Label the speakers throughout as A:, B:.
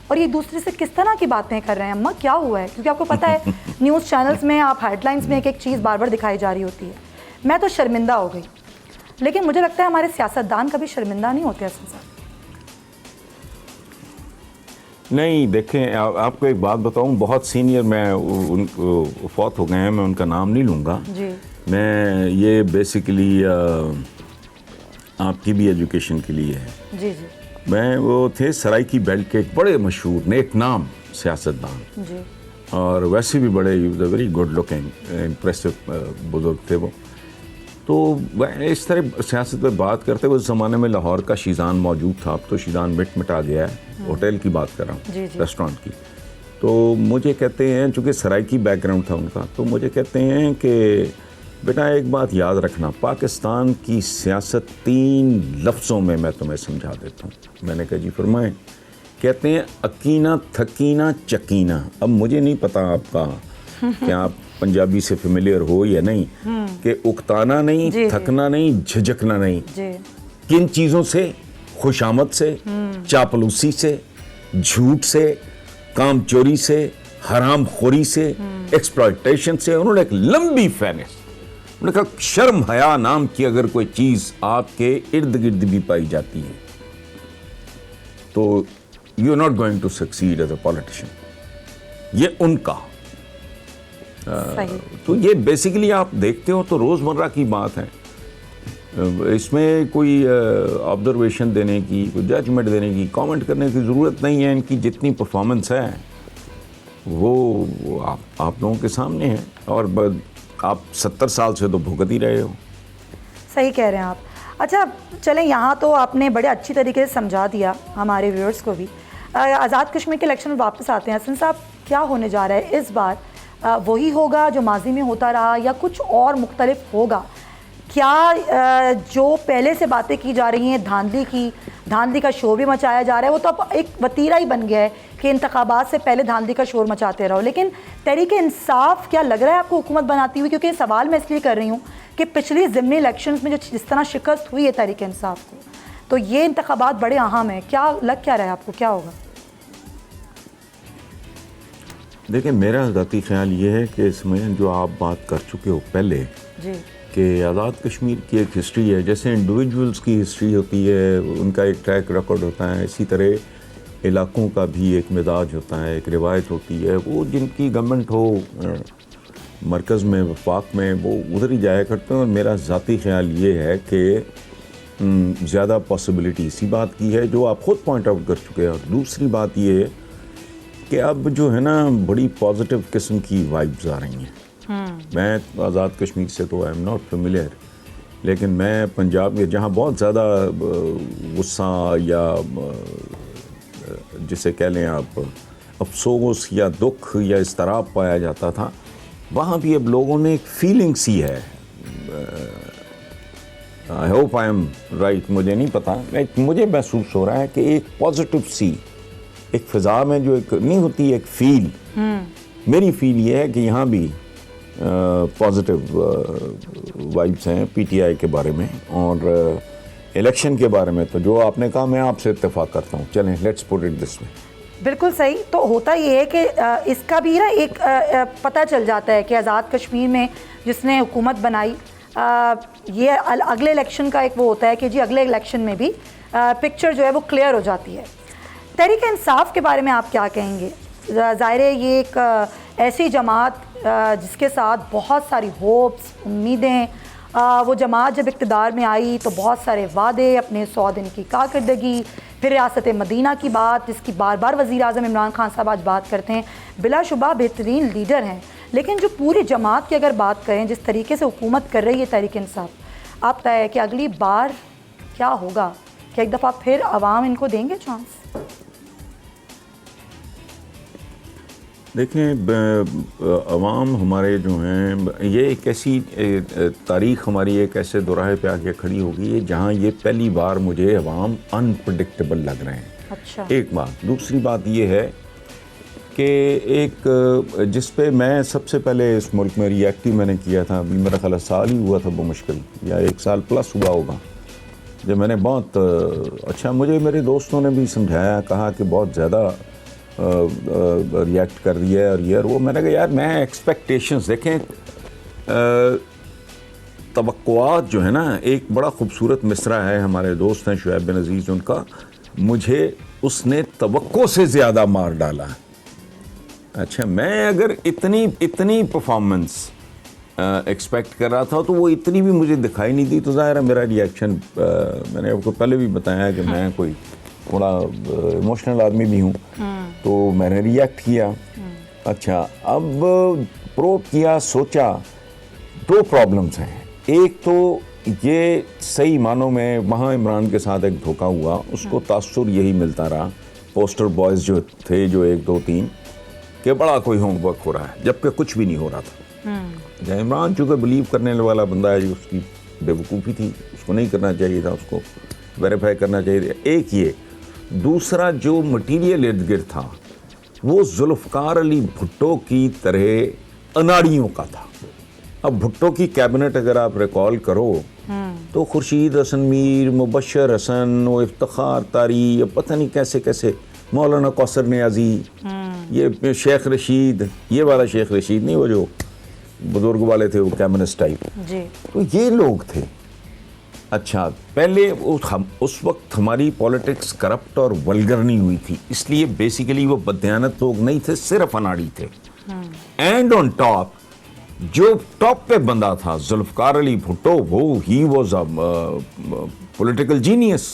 A: اور یہ دوسرے سے کس طرح کی باتیں کر رہے ہیں. اماں کیا ہوا ہے؟ کیونکہ آپ کو پتہ ہے نیوز چینلز میں آپ ہیڈ لائنز میں ایک ایک چیز بار بار دکھائی جا رہی ہوتی ہے. میں تو شرمندہ ہو گئی, لیکن مجھے لگتا ہے ہمارے سیاستدان کبھی شرمندہ نہیں ہوتے حسن صاحب.
B: نہیں دیکھیں, آپ کو ایک بات بتاؤں, بہت سینئر میں ان فوت ہو گئے ہیں, میں ان کا نام نہیں لوں گا.
A: جی
B: میں یہ بیسیکلی آپ کی بھی ایجوکیشن کے لیے ہے.
A: جی جی
B: میں وہ تھے سرائکی بیلٹ کے ایک بڑے مشہور نیک نام سیاستدان,
A: جی
B: اور ویسے بھی بڑے ویری گڈ لکنگ امپریسو بزرگ تھے وہ. تو اس طرح سیاست پہ بات کرتے ہوئے اس زمانے میں لاہور کا شیزان موجود تھا. اب تو شیزان مٹا گیا ہے, ہوٹل کی بات کر رہا ہوں,
A: جی جی.
B: ریسٹورانٹ کی. تو مجھے کہتے ہیں, چونکہ سرائکی بیک گراؤنڈ تھا ان کا, تو مجھے کہتے ہیں کہ بیٹا ایک بات یاد رکھنا, پاکستان کی سیاست 3 لفظوں میں تمہیں سمجھا دیتا ہوں. میں نے کہا جی فرمائیں. کہتے ہیں اکینا تھکینا چکینا. اب مجھے نہیں پتا آپ کا کہ آپ پنجابی سے فیملیئر ہو یا نہیں, کہ اکتانا نہیں,
A: جی
B: تھکنا نہیں, جھجکنا نہیں.
A: جی
B: کن چیزوں سے؟ خوشامد سے, چاپلوسی سے, جھوٹ سے, کام چوری سے, حرام خوری سے, ایکسپلائٹیشن سے. انہوں نے ایک لمبی فہرست, انہوں نے کہا شرم حیا نام کی اگر کوئی چیز آپ کے ارد گرد بھی پائی جاتی ہے تو you are not going to succeed as a politician. یہ ان کا. تو یہ بیسیکلی آپ دیکھتے ہو تو روزمرہ کی بات ہے. اس میں کوئی آبزرویشن دینے کی, کوئی ججمنٹ دینے کی, کامنٹ کرنے کی ضرورت نہیں ہے. ان کی جتنی پرفارمنس ہے وہ آپ لوگوں کے سامنے ہے, اور آپ 70 سال سے تو بھگت ہی رہے ہو.
A: صحیح کہہ رہے ہیں آپ. اچھا چلیں, یہاں تو آپ نے بڑے اچھی طریقے سے سمجھا دیا ہمارے ویورز کو بھی. آزاد کشمیر کے الیکشن میں واپس آتے ہیں. حسن صاحب کیا ہونے جا رہا ہے اس بار؟ وہی ہوگا جو ماضی میں ہوتا رہا یا کچھ اور مختلف ہوگا؟ کیا جو پہلے سے باتیں کی جا رہی ہیں دھاندلی کا شور بھی مچایا جا رہا ہے, وہ تو اب ایک وتیرہ ہی بن گیا ہے کہ انتخابات سے پہلے دھاندلی کا شور مچاتے رہو. لیکن تحریک انصاف کیا لگ رہا ہے آپ کو حکومت بناتی ہوئی؟ کیونکہ یہ سوال میں اس لیے کر رہی ہوں کہ پچھلی ضمنی الیکشنز میں جس طرح شکست ہوئی ہے تحریک انصاف کو, تو یہ انتخابات بڑے اہم ہیں. کیا لگ کیا رہا ہے آپ کو, کیا ہوگا؟
B: دیکھیں میرا ذاتی خیال یہ ہے کہ اس میں جو آپ بات کر چکے ہو پہلے,
A: جی
B: کہ آزاد کشمیر کی ایک ہسٹری ہے. جیسے انڈیویجولز کی ہسٹری ہوتی ہے, ان کا ایک ٹریک ریکارڈ ہوتا ہے, اسی طرح علاقوں کا بھی ایک مزاج ہوتا ہے, ایک روایت ہوتی ہے. وہ جن کی گورنمنٹ ہو مرکز میں, وفاق میں, وہ ادھر ہی جایا کرتے ہیں. اور میرا ذاتی خیال یہ ہے کہ زیادہ پاسبلٹی اسی بات کی ہے جو آپ خود پوائنٹ آؤٹ کر چکے ہیں. اور دوسری بات یہ ہے کہ اب جو ہے نا بڑی پازیٹیو قسم کی وائبز آ رہی ہیں. میں آزاد کشمیر سے تو آئی ایم ناٹ فیملیئر, لیکن میں پنجاب کے جہاں بہت زیادہ غصہ یا جسے کہہ لیں آپ افسوس یا دکھ یا اضطراب پایا جاتا تھا, وہاں بھی اب لوگوں نے ایک فیلنگ سی ہے. I hope I am right, مجھے نہیں پتا, مجھے محسوس ہو رہا ہے کہ ایک پازیٹیو سی ایک فضا میں جو ایک نہیں ہوتی, ایک فیل, میری فیل یہ ہے کہ یہاں بھی پازیٹیو وائبس ہیں پی ٹی آئی کے بارے میں. اور الیکشن کے بارے میں تو جو آپ نے کہا میں آپ سے اتفاق کرتا ہوں. چلیں لیٹس پٹ اٹ دس وے.
A: بالکل صحیح. تو ہوتا یہ ہے کہ اس کا بھی نا ایک پتہ چل جاتا ہے کہ آزاد کشمیر میں جس نے حکومت بنائی, یہ اگلے الیکشن کا ایک وہ ہوتا ہے کہ جی اگلے الیکشن میں بھی پکچر جو ہے وہ کلیئر ہو جاتی ہے. تحریک انصاف کے بارے میں آپ کیا کہیں گے؟ ظاہر ہے یہ ایک ایسی جماعت جس کے ساتھ بہت ساری ہوپس, امیدیں, وہ جماعت جب اقتدار میں آئی تو بہت سارے وعدے, اپنے 100 دن کی کارکردگی, پھر ریاست مدینہ کی بات جس کی بار بار وزیر اعظم عمران خان صاحب آج بات کرتے ہیں. بلا شبہ بہترین لیڈر ہیں, لیکن جو پوری جماعت کی اگر بات کریں جس طریقے سے حکومت کر رہی ہے تحریک انصاف, آپ طے ہے کہ اگلی بار کیا ہوگا؟ کہ ایک دفعہ پھر عوام ان کو دیں گے چانس؟
B: دیکھیں عوام ہمارے جو ہیں, یہ ایک ایسی تاریخ ہماری ایک ایسے دوراہے پہ آ کے کھڑی ہوگی ہے جہاں یہ پہلی بار مجھے عوام انپریڈکٹیبل لگ رہے ہیں.
A: اچھا.
B: ایک بات. دوسری بات یہ ہے کہ ایک جس پہ میں سب سے پہلے اس ملک میں ریئیکٹ ہی میں نے کیا تھا, ابھی میرا خیال سال ہی ہوا تھا بمشکل, یا 1 سال پلس ہوا ہوگا, جب میں نے بہت اچھا, مجھے میرے دوستوں نے بھی سمجھایا, کہا کہ بہت زیادہ ریئیکٹ کر دیا ہے اور یہ اور وہ. میں نے کہا یار میں ایکسپیکٹیشنز دیکھیں, توقعات جو ہے نا, ایک بڑا خوبصورت مصرع ہے, ہمارے دوست ہیں شعیب بن عزیز ان کا, مجھے اس نے توقع سے زیادہ مار ڈالا. اچھا میں اگر اتنی پرفارمنس ایکسپیکٹ کر رہا تھا تو وہ اتنی بھی مجھے دکھائی نہیں دی, تو ظاہر ہے میرا ریئیکشن, میں نے آپ کو پہلے بھی بتایا کہ میں کوئی تھوڑا ایموشنل آدمی بھی ہوں, تو میں نے ریئیکٹ کیا. اچھا اب پروب کیا, سوچا, دو پرابلمس ہیں. ایک تو یہ صحیح معنوں میں وہاں عمران کے ساتھ ایک دھوکہ ہوا, اس کو تاثر یہی ملتا رہا پوسٹر بوائز جو تھے, جو 1 2 3, کہ بڑا کوئی ہوم ورک ہو رہا ہے, جبکہ کچھ بھی نہیں ہو رہا تھا. عمران چونکہ بلیو کرنے والا بندہ ہے, جو اس کی بے وقوفی تھی, اس کو نہیں کرنا چاہیے تھا, اس کو ویریفائی کرنا چاہیے تھا. ایک یہ, دوسرا جو مٹیریل ارد گرد تھا وہ ذوالفقار علی بھٹو کی طرح اناڑیوں کا تھا. اب بھٹو کی کیبنٹ اگر آپ ریکال کرو تو خورشید حسن میر, مبشر حسن, و افتخار طاری, پتہ نہیں کیسے کیسے, مولانا کوثر نیازی, یہ شیخ رشید, یہ والا شیخ رشید نہیں, وہ جو بزرگ والے تھے, وہ کیمنسٹ ٹائپ, تو یہ لوگ تھے. اچھا پہلے اس وقت ہماری پولیٹکس کرپٹ اور ولگر نہیں ہوئی تھی, اس لیے بیسیکلی وہ بددیانت لوگ نہیں تھے, صرف اناڑی تھے. اینڈ آن ٹاپ جو ٹاپ پہ بندہ تھا ذوالفقار علی بھٹو, وہ ہی واز پولیٹیکل جینیس,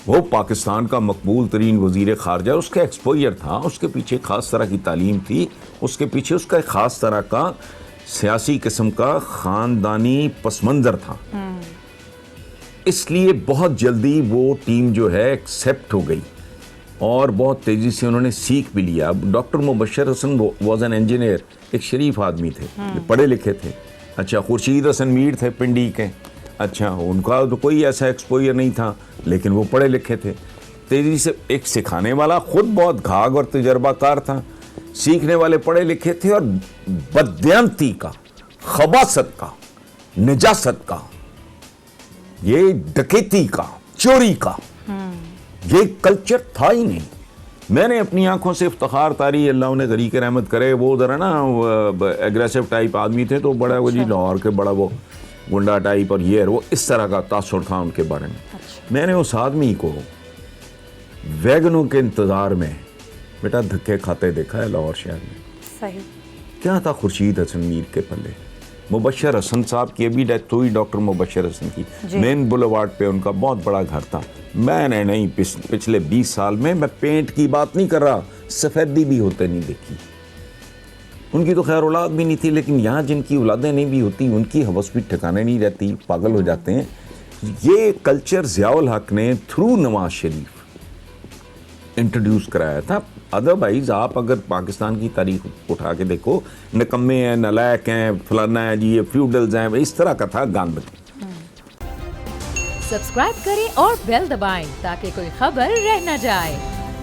B: وہ پاکستان کا مقبول ترین وزیر خارجہ, اس کا ایکسپوئر تھا, اس کے پیچھے خاص طرح کی تعلیم تھی, اس کے پیچھے اس کا ایک خاص طرح کا سیاسی قسم کا خاندانی پس منظر تھا. اس لیے بہت جلدی وہ ٹیم جو ہے ایکسیپٹ ہو گئی اور بہت تیزی سے انہوں نے سیکھ بھی لیا. Doctor Mubashir Hassan was an engineer, ایک شریف آدمی تھے, پڑھے لکھے تھے. اچھا خورشید حسن میر تھے پنڈی کے, اچھا ان کا تو کوئی ایسا ایکسپوئر نہیں تھا, لیکن وہ پڑھے لکھے تھے. تیزی سے ایک سکھانے والا خود بہت گھاگ اور تجربہ کار تھا, سیکھنے والے پڑھے لکھے تھے, اور بددیانتی کا, خباثت کا, نجاست کا, یہ ڈکیتی کا, چوری کا, یہ کلچر تھا ہی نہیں. میں نے اپنی آنکھوں سے افتخار طاری, اللہ انہیں غریق رحمت کرے, وہ ذرا نا ایگریسو ٹائپ آدمی تھے, تو بڑا وہ جی لاہور کے بڑا وہ گنڈا ٹائپ, اور یہ وہ اس طرح کا تاثر تھا ان کے بارے میں. میں نے اس آدمی کو ویگنوں کے انتظار میں بیٹا دھکے کھاتے دیکھا ہے لاہور شہر میں. صحیح کیا تھا خورشید حسن میر کے پلے؟ مبشر حسن صاحب کی ابھی ڈیتھ ہوئی, ڈاکٹر مبشر حسن کی, مین بولیوارڈ پہ ان کا بہت بڑا گھر تھا. میں نے نہیں پچھلے 20 سال میں پینٹ کی بات نہیں کر رہا, سفیدی بھی ہوتے نہیں دیکھی. ان کی تو خیر اولاد بھی نہیں تھی, لیکن یہاں جن کی اولادیں نہیں بھی ہوتی ان کی حوث بھی ٹھکانے نہیں رہتی, پاگل ہو جاتے ہیں. یہ کلچر ضیاء الحق نے تھرو نواز شریف انٹروڈیوس کرایا تھا. ادروائز آپ اگر پاکستان کی تاریخ اٹھا کے دیکھو, نکمے ہیں, نلائق ہیں, فلانا ہے جی, یہ فیوڈلز ہیں, اس طرح کا تھا گاند.
C: سبسکرائب کریں اور بیل دبائیں تاکہ کوئی خبر رہ نہ جائے.